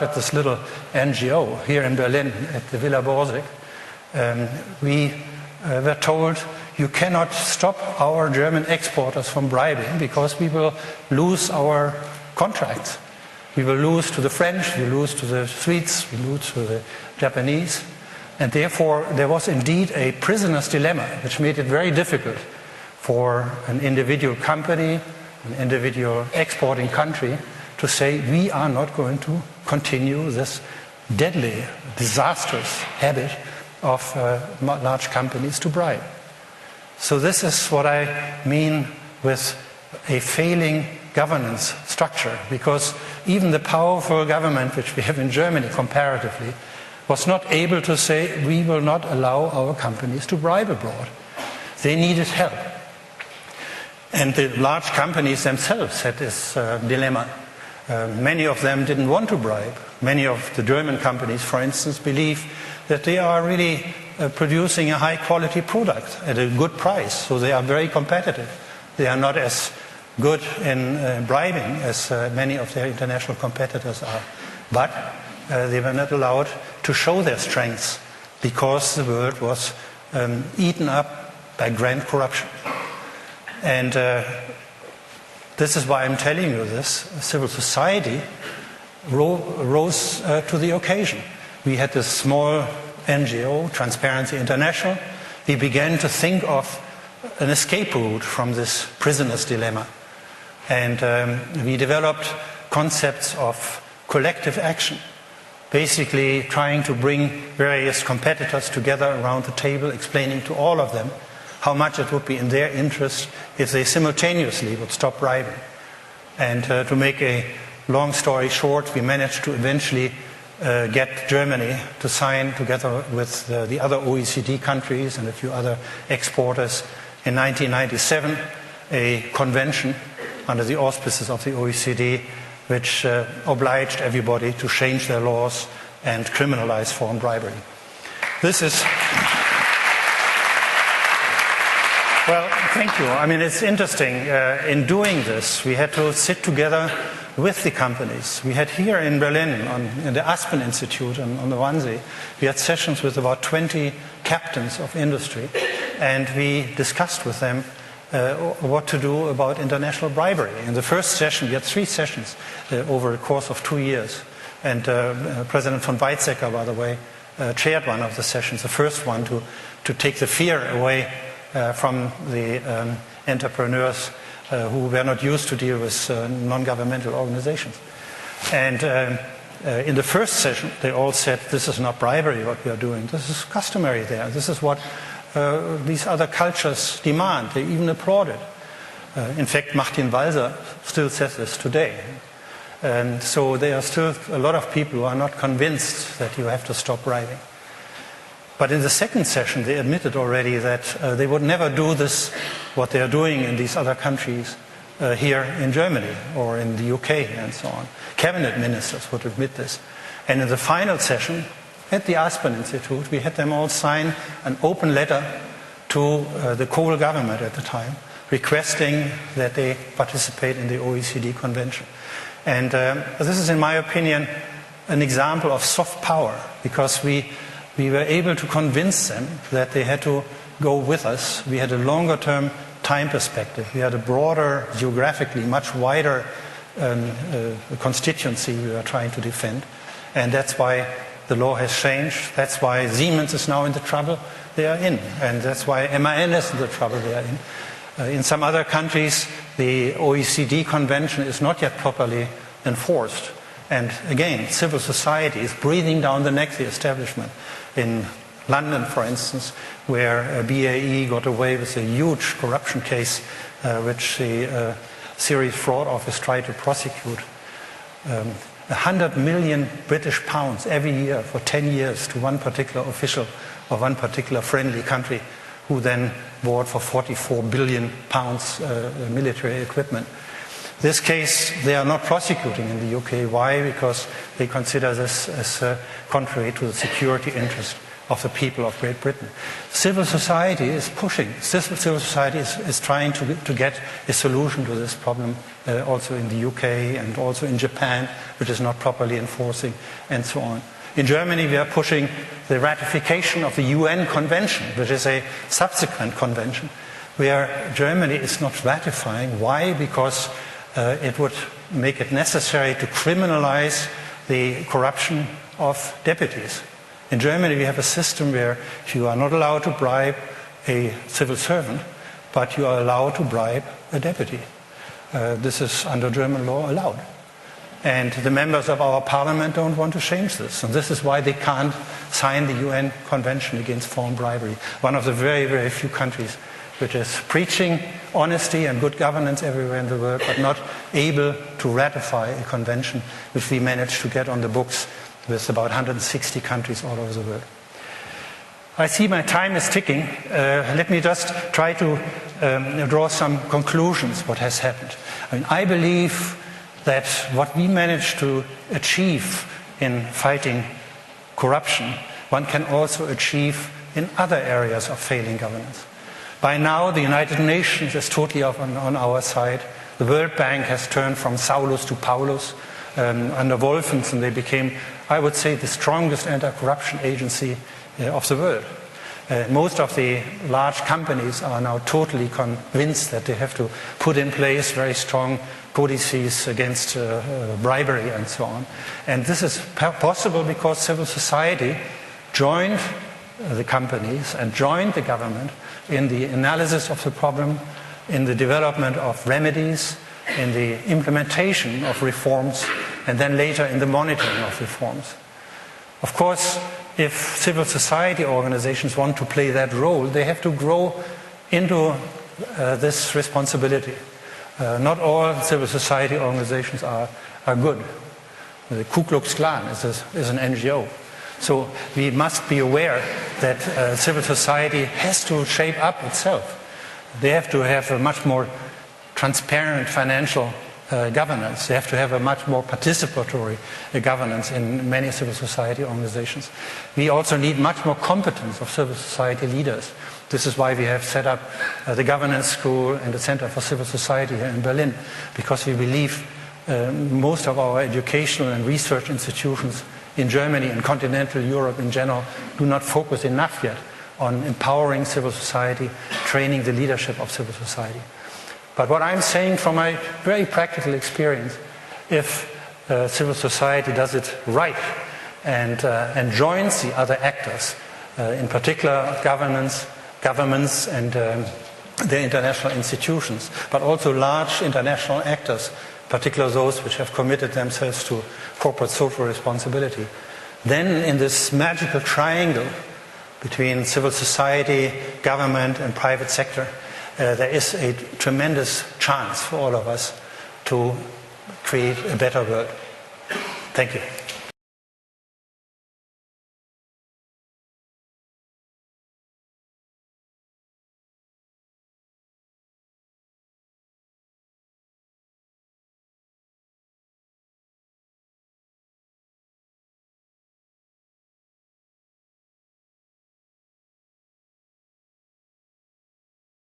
at this little NGO here in Berlin at the Villa Borsig, we were told you cannot stop our German exporters from bribing because we will lose our contracts. We will lose to the French, we lose to the Swedes, we lose to the Japanese. And therefore there was indeed a prisoner's dilemma, which made it very difficult for an individual company, an individual exporting country to say we are not going to continue this deadly, disastrous habit of large companies to bribe. So this is what I mean with a failing governance structure, because even the powerful government which we have in Germany comparatively was not able to say we will not allow our companies to bribe abroad. They needed help. And the large companies themselves had this dilemma. Many of them didn't want to bribe. Many of the German companies, for instance, believe that they are really producing a high-quality product at a good price, so they are very competitive. They are not as good in bribing as many of their international competitors are. But they were not allowed to show their strengths because the world was eaten up by grand corruption. And this is why I'm telling you this. Civil society rose to the occasion. We had this small NGO, Transparency International. We began to think of an escape route from this prisoner's dilemma. And we developed concepts of collective action, basically trying to bring various competitors together around the table, explaining to all of them how much it would be in their interest if they simultaneously would stop bribing. And to make a long story short, we managed to eventually get Germany to sign, together with the other OECD countries and a few other exporters, in 1997, a convention under the auspices of the OECD, which obliged everybody to change their laws and criminalize foreign bribery. This is... Well, thank you. I mean, it's interesting. In doing this, we had to sit together with the companies. We had here in Berlin, in the Aspen Institute on the Wannsee, we had sessions with about 20 captains of industry, and we discussed with them what to do about international bribery. In the first session, we had 3 sessions over a course of 2 years. And President von Weizsäcker, by the way, chaired one of the sessions, the first one to take the fear away from the entrepreneurs who were not used to deal with non-governmental organizations. And in the first session, they all said, this is not bribery what we are doing. This is customary there. This is what these other cultures demand. They even applaud it. In fact, Martin Walser still says this today. And so there are still a lot of people who are not convinced that you have to stop bribing. But in the second session, they admitted already that they would never do this, what they are doing in these other countries, here in Germany or in the UK and so on. Cabinet ministers would admit this. And in the final session, at the Aspen Institute, we had them all sign an open letter to the Kohl government at the time, requesting that they participate in the OECD convention. And this is, in my opinion, an example of soft power, because we were able to convince them that they had to go with us. We had a longer-term time perspective. We had a broader, geographically much wider constituency we were trying to defend. And that's why the law has changed. That's why Siemens is now in the trouble they are in. And that's why MAN is in the trouble they are in. In some other countries, the OECD convention is not yet properly enforced. And again, civil society is breathing down the neck of the establishment. In London, for instance, where BAE got away with a huge corruption case which the Serious Fraud Office tried to prosecute. 100 million British pounds every year for 10 years to one particular official of one particular friendly country, who then bought for 44 billion pounds military equipment. This case they are not prosecuting in the UK. Why? Because they consider this as contrary to the security interest of the people of Great Britain. Civil society is pushing. Civil society is trying to get a solution to this problem also in the UK and also in Japan, which is not properly enforcing, and so on. In Germany, we are pushing the ratification of the UN Convention, which is a subsequent convention, where Germany is not ratifying. Why? Because it would make it necessary to criminalize the corruption of deputies. In Germany, we have a system where you are not allowed to bribe a civil servant, but you are allowed to bribe a deputy. This is under German law allowed. And the members of our parliament don't want to change this. And this is why they can't sign the UN Convention against foreign bribery. One of the very, very few countries which is preaching honesty and good governance everywhere in the world, but not able to ratify a convention which we managed to get on the books with about 160 countries all over the world. I see my time is ticking. Let me just try to draw some conclusions what has happened. I believe that what we managed to achieve in fighting corruption, one can also achieve in other areas of failing governance. By now, the United Nations is totally on our side. The World Bank has turned from Saulus to Paulus. Under Wolfenson, they became, I would say, the strongest anti-corruption agency of the world. Most of the large companies are now totally convinced that they have to put in place very strong codices against bribery and so on. And this is possible because civil society joined the companies and joined the government in the analysis of the problem, in the development of remedies, in the implementation of reforms, and then later in the monitoring of reforms. Of course, if civil society organizations want to play that role, they have to grow into this responsibility. Not all civil society organizations are good. The Ku Klux Klan is an NGO. So we must be aware that civil society has to shape up itself. They have to have a much more transparent financial governance. They have to have a much more participatory governance in many civil society organizations. We also need much more competence of civil society leaders. This is why we have set up the Governance School and the Center for Civil Society here in Berlin, because we believe most of our educational and research institutions in Germany and continental Europe in general do not focus enough yet on empowering civil society, training the leadership of civil society. But what I'm saying from my very practical experience, if civil society does it right and joins the other actors, in particular governments and the international institutions, but also large international actors, particularly those which have committed themselves to corporate social responsibility, then in this magical triangle between civil society, government and private sector, there is a tremendous chance for all of us to create a better world. Thank you.